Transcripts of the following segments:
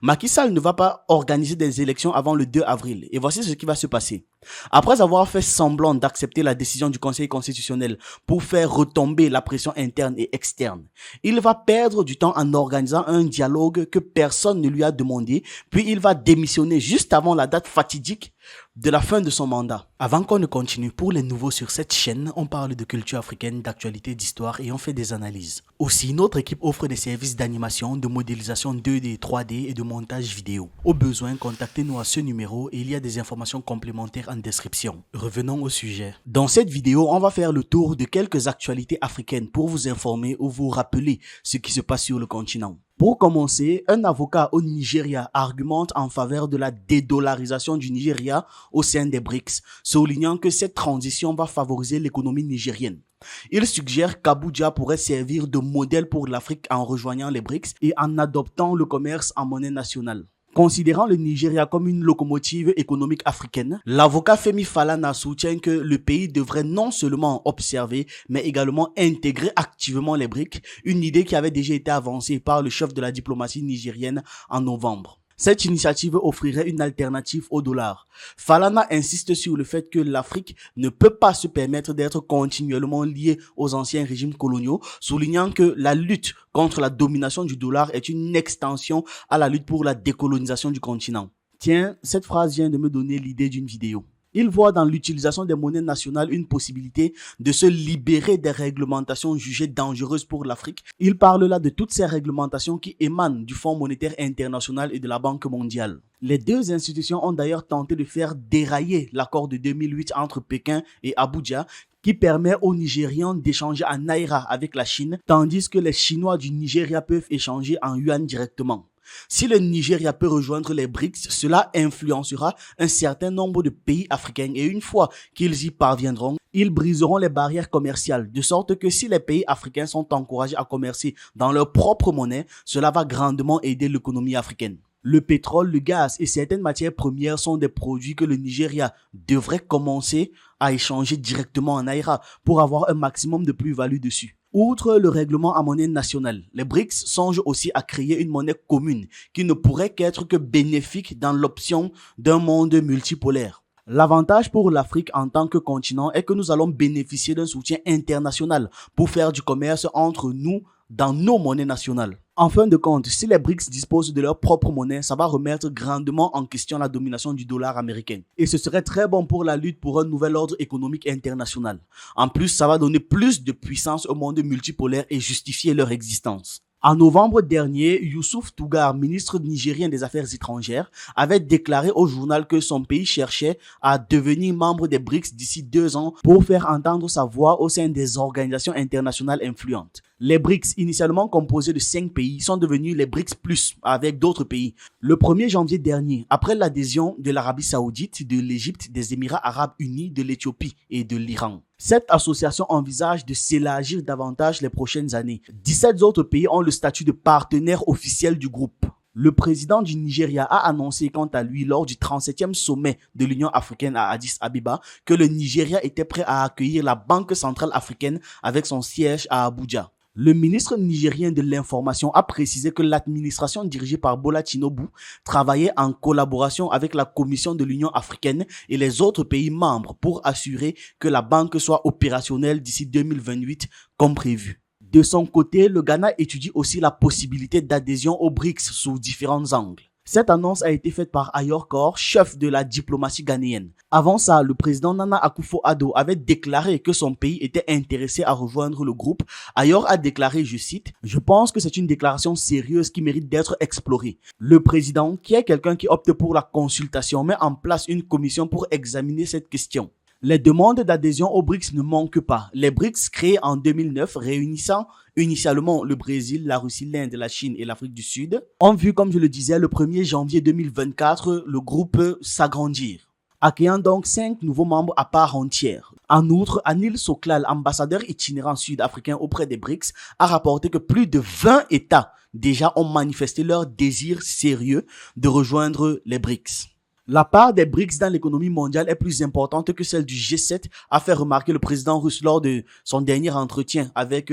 Macky Sall ne va pas organiser des élections avant le 2 avril. Et voici ce qui va se passer. Après avoir fait semblant d'accepter la décision du Conseil constitutionnel pour faire retomber la pression interne et externe, il va perdre du temps en organisant un dialogue que personne ne lui a demandé, puis il va démissionner juste avant la date fatidique de la fin de son mandat. Avant qu'on ne continue, pour les nouveaux sur cette chaîne, on parle de culture africaine, d'actualité, d'histoire et on fait des analyses. Aussi, notre équipe offre des services d'animation, de modélisation 2D, 3D et de montage vidéo. Au besoin, contactez-nous à ce numéro et il y a des informations complémentaires en description. Revenons au sujet. Dans cette vidéo, on va faire le tour de quelques actualités africaines pour vous informer ou vous rappeler ce qui se passe sur le continent. Pour commencer, un avocat au Nigeria argumente en faveur de la dédollarisation du Nigeria au sein des BRICS, soulignant que cette transition va favoriser l'économie nigérienne. Il suggère qu'Abuja pourrait servir de modèle pour l'Afrique en rejoignant les BRICS et en adoptant le commerce en monnaie nationale. Considérant le Nigeria comme une locomotive économique africaine, l'avocat Femi Falana soutient que le pays devrait non seulement observer, mais également intégrer activement les BRICS, une idée qui avait déjà été avancée par le chef de la diplomatie nigérienne en novembre. Cette initiative offrirait une alternative au dollar. Falana insiste sur le fait que l'Afrique ne peut pas se permettre d'être continuellement liée aux anciens régimes coloniaux, soulignant que la lutte contre la domination du dollar est une extension à la lutte pour la décolonisation du continent. Tiens, cette phrase vient de me donner l'idée d'une vidéo. Il voit dans l'utilisation des monnaies nationales une possibilité de se libérer des réglementations jugées dangereuses pour l'Afrique. Il parle là de toutes ces réglementations qui émanent du Fonds monétaire international et de la Banque mondiale. Les deux institutions ont d'ailleurs tenté de faire dérailler l'accord de 2008 entre Pékin et Abuja, qui permet aux Nigérians d'échanger en naira avec la Chine, tandis que les Chinois du Nigeria peuvent échanger en yuan directement. Si le Nigeria peut rejoindre les BRICS, cela influencera un certain nombre de pays africains et une fois qu'ils y parviendront, ils briseront les barrières commerciales, de sorte que si les pays africains sont encouragés à commercer dans leur propre monnaie, cela va grandement aider l'économie africaine. Le pétrole, le gaz et certaines matières premières sont des produits que le Nigeria devrait commencer à échanger directement en naira pour avoir un maximum de plus-value dessus. Outre le règlement à monnaie nationale, les BRICS songent aussi à créer une monnaie commune qui ne pourrait qu'être que bénéfique dans l'option d'un monde multipolaire. L'avantage pour l'Afrique en tant que continent est que nous allons bénéficier d'un soutien international pour faire du commerce entre nous dans nos monnaies nationales. En fin de compte, si les BRICS disposent de leur propre monnaie, ça va remettre grandement en question la domination du dollar américain. Et ce serait très bon pour la lutte pour un nouvel ordre économique international. En plus, ça va donner plus de puissance au monde multipolaire et justifier leur existence. En novembre dernier, Youssouf Tougar, ministre nigérien des Affaires étrangères, avait déclaré au journal que son pays cherchait à devenir membre des BRICS d'ici 2 ans pour faire entendre sa voix au sein des organisations internationales influentes. Les BRICS, initialement composés de 5 pays, sont devenus les BRICS+, avec d'autres pays. Le 1er janvier dernier, après l'adhésion de l'Arabie Saoudite, de l'Égypte, des Émirats Arabes Unis, de l'Éthiopie et de l'Iran. Cette association envisage de s'élargir davantage les prochaines années. 17 autres pays ont le statut de partenaire officiel du groupe. Le président du Nigeria a annoncé quant à lui lors du 37e sommet de l'Union africaine à Addis Abeba que le Nigeria était prêt à accueillir la Banque centrale africaine avec son siège à Abuja. Le ministre nigérien de l'information a précisé que l'administration dirigée par Bola Tinubu travaillait en collaboration avec la Commission de l'Union africaine et les autres pays membres pour assurer que la banque soit opérationnelle d'ici 2028 comme prévu. De son côté, le Ghana étudie aussi la possibilité d'adhésion aux BRICS sous différents angles. Cette annonce a été faite par Ayor Kor, chef de la diplomatie ghanéenne. Avant ça, le président Nana Akufo-Addo avait déclaré que son pays était intéressé à rejoindre le groupe. Ayor a déclaré, je cite, « Je pense que c'est une déclaration sérieuse qui mérite d'être explorée. Le président, qui est quelqu'un qui opte pour la consultation, met en place une commission pour examiner cette question. » Les demandes d'adhésion aux BRICS ne manquent pas. Les BRICS, créés en 2009, réunissant initialement le Brésil, la Russie, l'Inde, la Chine et l'Afrique du Sud, ont vu, comme je le disais, le 1er janvier 2024, le groupe s'agrandir, accueillant donc 5 nouveaux membres à part entière. En outre, Anil Soklal, ambassadeur itinérant sud-africain auprès des BRICS, a rapporté que plus de 20 États déjà ont manifesté leur désir sérieux de rejoindre les BRICS. La part des BRICS dans l'économie mondiale est plus importante que celle du G7, a fait remarquer le président russe lors de son dernier entretien avec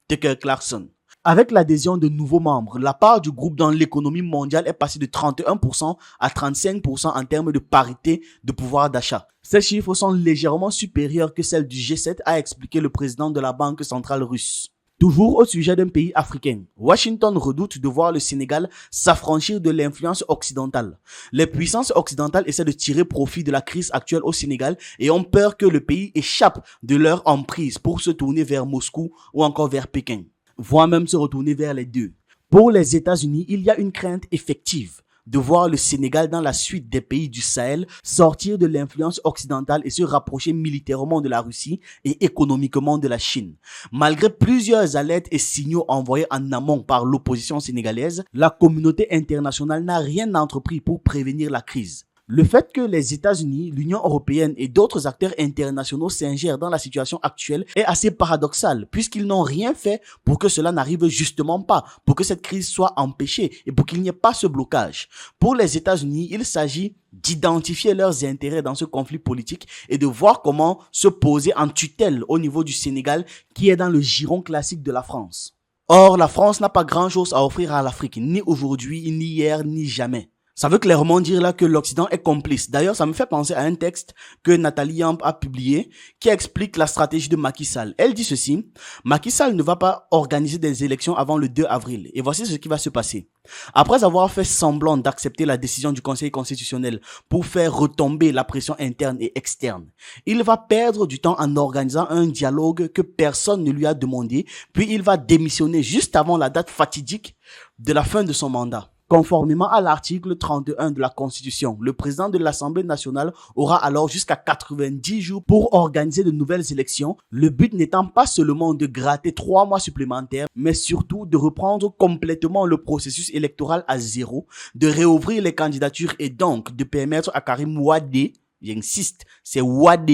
Tucker Carlson. Avec l'adhésion de nouveaux membres, la part du groupe dans l'économie mondiale est passée de 31% à 35% en termes de parité de pouvoir d'achat. Ces chiffres sont légèrement supérieurs que celles du G7, a expliqué le président de la Banque centrale russe. Toujours au sujet d'un pays africain, Washington redoute de voir le Sénégal s'affranchir de l'influence occidentale. Les puissances occidentales essaient de tirer profit de la crise actuelle au Sénégal et ont peur que le pays échappe de leur emprise pour se tourner vers Moscou ou encore vers Pékin, voire même se retourner vers les deux. Pour les États-Unis, il y a une crainte effective de voir le Sénégal dans la suite des pays du Sahel sortir de l'influence occidentale et se rapprocher militairement de la Russie et économiquement de la Chine. Malgré plusieurs alertes et signaux envoyés en amont par l'opposition sénégalaise, la communauté internationale n'a rien entrepris pour prévenir la crise. Le fait que les États-Unis, l'Union européenne et d'autres acteurs internationaux s'ingèrent dans la situation actuelle est assez paradoxal puisqu'ils n'ont rien fait pour que cela n'arrive justement pas, pour que cette crise soit empêchée et pour qu'il n'y ait pas ce blocage. Pour les États-Unis, il s'agit d'identifier leurs intérêts dans ce conflit politique et de voir comment se poser en tutelle au niveau du Sénégal qui est dans le giron classique de la France. Or, la France n'a pas grand-chose à offrir à l'Afrique, ni aujourd'hui, ni hier, ni jamais. Ça veut clairement dire là que l'Occident est complice. D'ailleurs, ça me fait penser à un texte que Nathalie Yamp a publié qui explique la stratégie de Macky Sall. Elle dit ceci: Macky Sall ne va pas organiser des élections avant le 2 avril. Et voici ce qui va se passer. Après avoir fait semblant d'accepter la décision du Conseil constitutionnel pour faire retomber la pression interne et externe, il va perdre du temps en organisant un dialogue que personne ne lui a demandé, puis il va démissionner juste avant la date fatidique de la fin de son mandat. Conformément à l'article 31 de la Constitution, le président de l'Assemblée nationale aura alors jusqu'à 90 jours pour organiser de nouvelles élections, le but n'étant pas seulement de gratter 3 mois supplémentaires, mais surtout de reprendre complètement le processus électoral à zéro, de réouvrir les candidatures et donc de permettre à Karim Wade, j'insiste, c'est Wade,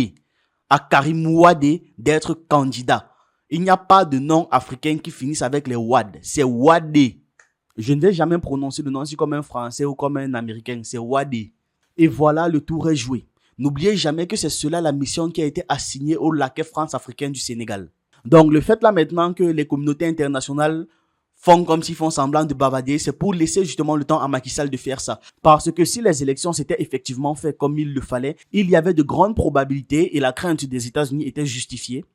à Karim Wade d'être candidat. Il n'y a pas de nom africain qui finisse avec les Wade, c'est Wade. Je ne vais jamais prononcer le nom ainsi comme un Français ou comme un Américain, c'est Wade. Et voilà, le tour est joué. N'oubliez jamais que c'est cela la mission qui a été assignée au laquais France-Africain du Sénégal. Donc le fait là maintenant que les communautés internationales font comme s'ils font semblant de bavarder, c'est pour laisser justement le temps à Macky Sall de faire ça. Parce que si les élections s'étaient effectivement faites comme il le fallait, il y avait de grandes probabilités et la crainte des États-Unis était justifiée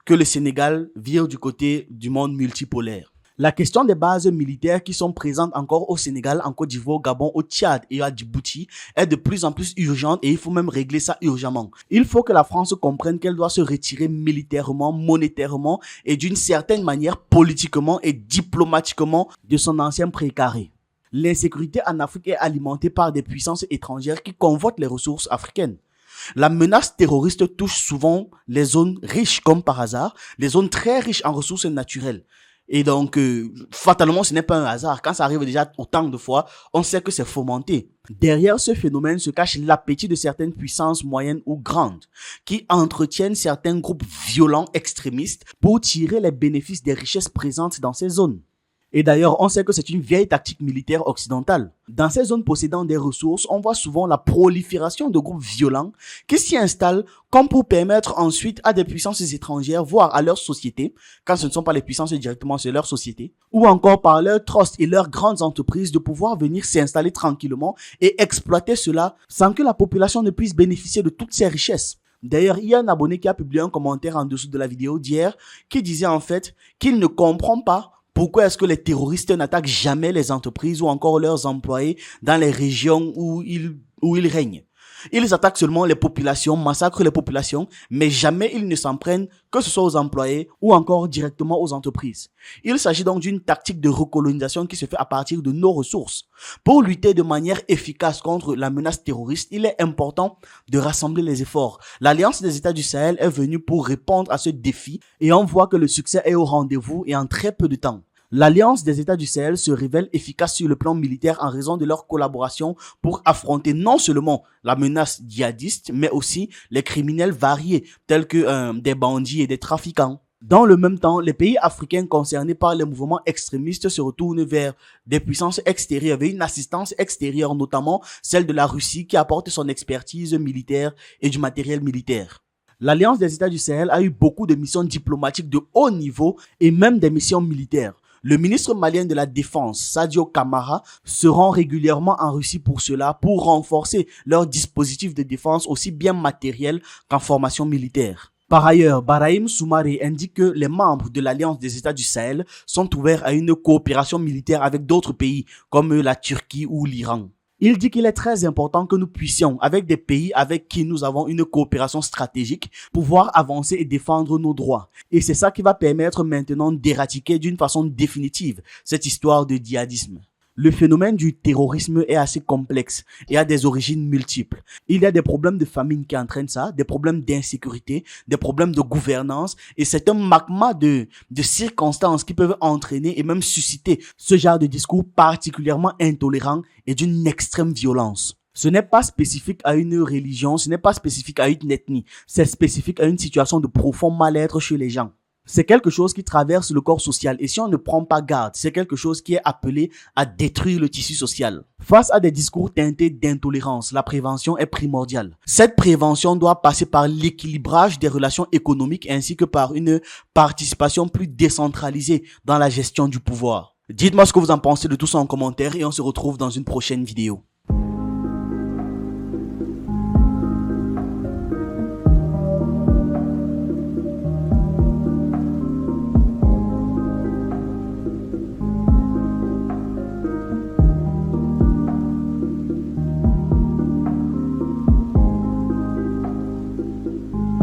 que le Sénégal vire du côté du monde multipolaire. La question des bases militaires qui sont présentes encore au Sénégal, en Côte d'Ivoire, au Gabon, au Tchad et à Djibouti est de plus en plus urgente et il faut même régler ça urgemment. Il faut que la France comprenne qu'elle doit se retirer militairement, monétairement et d'une certaine manière politiquement et diplomatiquement de son ancien précaré. L'insécurité en Afrique est alimentée par des puissances étrangères qui convoitent les ressources africaines. La menace terroriste touche souvent les zones riches comme par hasard, les zones très riches en ressources naturelles. Et donc, fatalement, ce n'est pas un hasard. Quand ça arrive déjà autant de fois, on sait que c'est fomenté. Derrière ce phénomène se cache l'appétit de certaines puissances moyennes ou grandes qui entretiennent certains groupes violents extrémistes pour tirer les bénéfices des richesses présentes dans ces zones. Et d'ailleurs, on sait que c'est une vieille tactique militaire occidentale. Dans ces zones possédant des ressources, on voit souvent la prolifération de groupes violents qui s'y installent comme pour permettre ensuite à des puissances étrangères, voire à leur société, quand ce ne sont pas les puissances directement, c'est leur société, ou encore par leurs trusts et leurs grandes entreprises de pouvoir venir s'installer tranquillement et exploiter cela sans que la population ne puisse bénéficier de toutes ces richesses. D'ailleurs, il y a un abonné qui a publié un commentaire en dessous de la vidéo d'hier qui disait en fait qu'il ne comprend pas pourquoi est-ce que les terroristes n'attaquent jamais les entreprises ou encore leurs employés dans les régions où ils règnent. Ils attaquent seulement les populations, massacrent les populations, mais jamais ils ne s'en prennent, que ce soit aux employés ou encore directement aux entreprises. Il s'agit donc d'une tactique de recolonisation qui se fait à partir de nos ressources. Pour lutter de manière efficace contre la menace terroriste, il est important de rassembler les efforts. L'Alliance des États du Sahel est venue pour répondre à ce défi et on voit que le succès est au rendez-vous et en très peu de temps. L'Alliance des États du Sahel se révèle efficace sur le plan militaire en raison de leur collaboration pour affronter non seulement la menace djihadiste, mais aussi les criminels variés, tels que des bandits et des trafiquants. Dans le même temps, les pays africains concernés par les mouvements extrémistes se retournent vers des puissances extérieures, vers une assistance extérieure, notamment celle de la Russie qui apporte son expertise militaire et du matériel militaire. L'Alliance des États du Sahel a eu beaucoup de missions diplomatiques de haut niveau et même des missions militaires. Le ministre malien de la Défense, Sadio Camara, se rend régulièrement en Russie pour cela, pour renforcer leur dispositif de défense aussi bien matériel qu'en formation militaire. Par ailleurs, Brahim Soumaré indique que les membres de l'Alliance des États du Sahel sont ouverts à une coopération militaire avec d'autres pays comme la Turquie ou l'Iran. Il dit qu'il est très important que nous puissions, avec des pays avec qui nous avons une coopération stratégique, pouvoir avancer et défendre nos droits. Et c'est ça qui va permettre maintenant d'éradiquer d'une façon définitive cette histoire de djihadisme. Le phénomène du terrorisme est assez complexe et a des origines multiples. Il y a des problèmes de famine qui entraînent ça, des problèmes d'insécurité, des problèmes de gouvernance et c'est un magma de circonstances qui peuvent entraîner et même susciter ce genre de discours particulièrement intolérant et d'une extrême violence. Ce n'est pas spécifique à une religion, ce n'est pas spécifique à une ethnie, c'est spécifique à une situation de profond mal-être chez les gens. C'est quelque chose qui traverse le corps social et si on ne prend pas garde, c'est quelque chose qui est appelé à détruire le tissu social. Face à des discours teintés d'intolérance, la prévention est primordiale. Cette prévention doit passer par l'équilibrage des relations économiques ainsi que par une participation plus décentralisée dans la gestion du pouvoir. Dites-moi ce que vous en pensez de tout ça en commentaire et on se retrouve dans une prochaine vidéo.